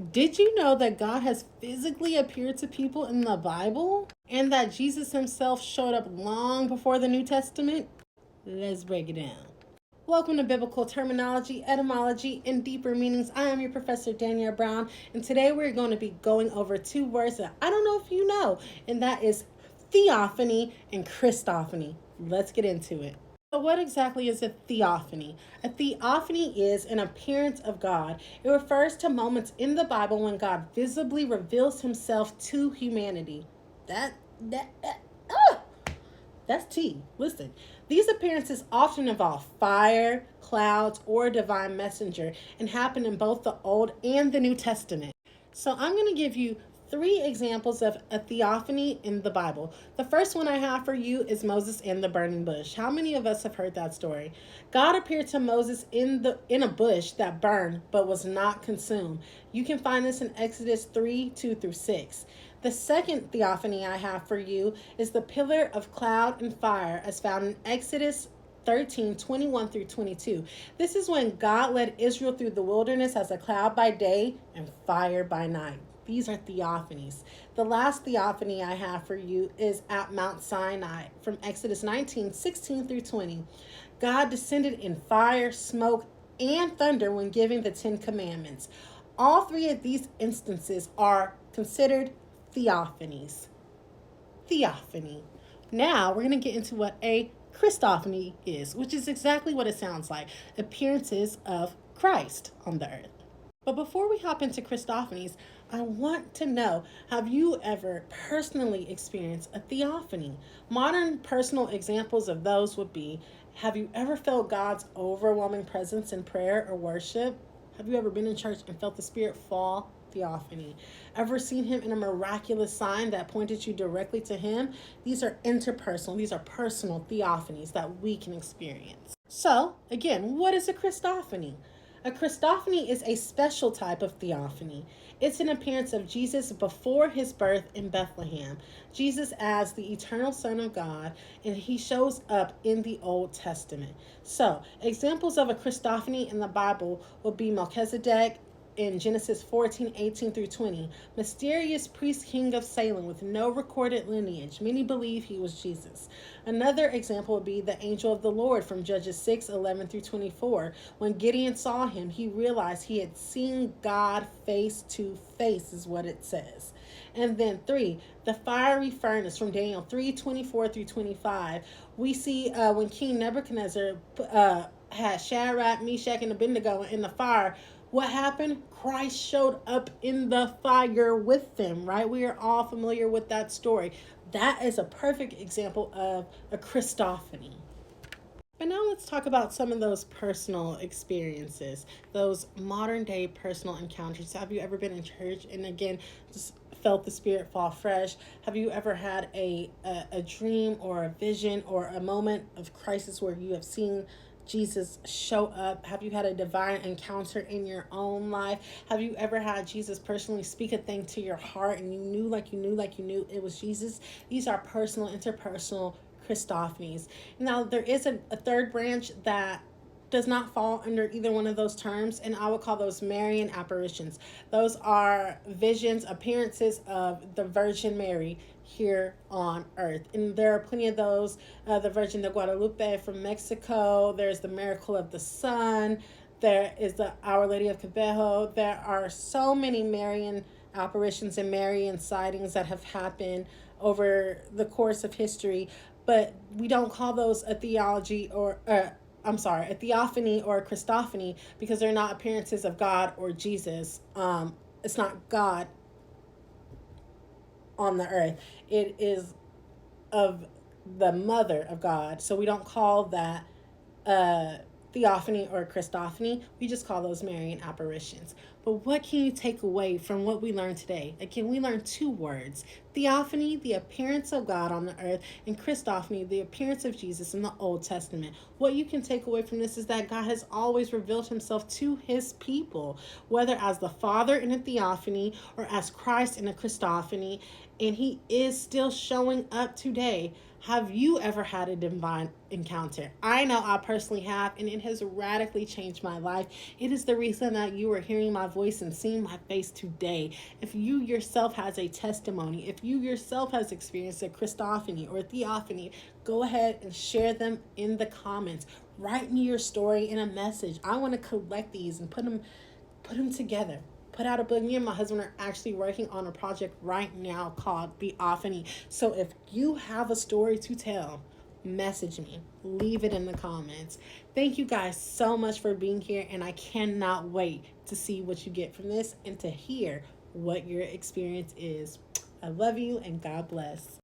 Did you know that God has physically appeared to people in the Bible? And that Jesus himself showed up long before the New Testament? Let's break it down. Welcome to Biblical Terminology, Etymology, and Deeper Meanings. I am your professor, Danielle Brown, and today we're going to be going over two words that I don't know if you know, and that is Theophany and Christophany. Let's get into it. So what exactly is a theophany? A theophany is an appearance of God. It refers to moments in the Bible when God visibly reveals himself to humanity. That's T. Listen, these appearances often involve fire, clouds, or a divine messenger and happen in both the Old and the New Testament. So I'm going to give you three examples of a theophany in the Bible. The first one I have for you is Moses in the burning bush. How many of us have heard that story? God appeared to Moses in a bush that burned but was not consumed. You can find this in Exodus 3:2-6. The second theophany I have for you is the pillar of cloud and fire as found in Exodus 13:21-22. This is when God led Israel through the wilderness as a cloud by day and fire by night. These are theophanies. The last theophany I have for you is at Mount Sinai from Exodus 19:16-20. God descended in fire, smoke, and thunder when giving the 10 Commandments. All three of these instances are considered theophanies. Theophany. Now we're going to get into what a Christophany is, which is exactly what it sounds like, appearances of Christ on the earth. But before we hop into Christophanies, I want to know, have you ever personally experienced a theophany? Modern personal examples of those would be, have you ever felt God's overwhelming presence in prayer or worship? Have you ever been in church and felt the Spirit fall? Theophany. Ever seen him in a miraculous sign that pointed you directly to him? These are interpersonal, these are personal theophanies that we can experience. So, again, what is a Christophany? A Christophany is a special type of theophany. It's an appearance of Jesus before his birth in Bethlehem. Jesus as the eternal Son of God, and he shows up in the Old Testament. So, examples of a Christophany in the Bible would be Melchizedek in Genesis 14:18-20, mysterious priest king of Salem with no recorded lineage. Many believe he was Jesus. Another example would be the angel of the Lord from Judges 6:11-24. When Gideon saw him, he realized he had seen God face to face, is what it says. And then 3, the fiery furnace from Daniel 3:24-25. We see when King Nebuchadnezzar had Shadrach, Meshach, and Abednego in the fire. What happened? Christ showed up in the fire with them, right? We are all familiar with that story. That is a perfect example of a Christophany. But now let's talk about some of those personal experiences, those modern day personal encounters. Have you ever been in church and again just felt the Spirit fall fresh? Have you ever had a dream or a vision or a moment of crisis where you have seen Jesus show up? Have you had a divine encounter in your own life? Have you ever had Jesus personally speak a thing to your heart and you knew it was Jesus? These are personal, interpersonal Christophanies. Now, there is a third branch that does not fall under either one of those terms, and I would call those Marian apparitions. Those are visions, appearances of the Virgin Mary here on earth. And there are plenty of those. The Virgin de Guadalupe from Mexico. There's the Miracle of the Sun. There is the Our Lady of Cabejo. There are so many Marian apparitions and Marian sightings that have happened over the course of history, but we don't call those a theophany or a Christophany because they're not appearances of God or Jesus. It's not God on the earth. It is of the Mother of God. So we don't call that theophany or Christophany. We just call those Marian apparitions. But what can you take away from what we learned today? Again, we learned two words. Theophany, the appearance of God on the earth, and Christophany, the appearance of Jesus in the Old Testament. What you can take away from this is that God has always revealed himself to his people, whether as the Father in a theophany or as Christ in a Christophany, and he is still showing up today. Have you ever had a divine encounter? I know I personally have, and it has radically changed my life. It is the reason that you are hearing my voice and seeing my face today. If you yourself has a testimony, if you yourself has experienced a Christophany or Theophany, go ahead and share them in the comments. Write me your story in a message. I want to collect these and put them together. Put out a book. Me and my husband are actually working on a project right now called Theophany. So if you have a story to tell, message me. Leave it in the comments. Thank you guys so much for being here, and I cannot wait to see what you get from this and to hear what your experience is. I love you, and God bless.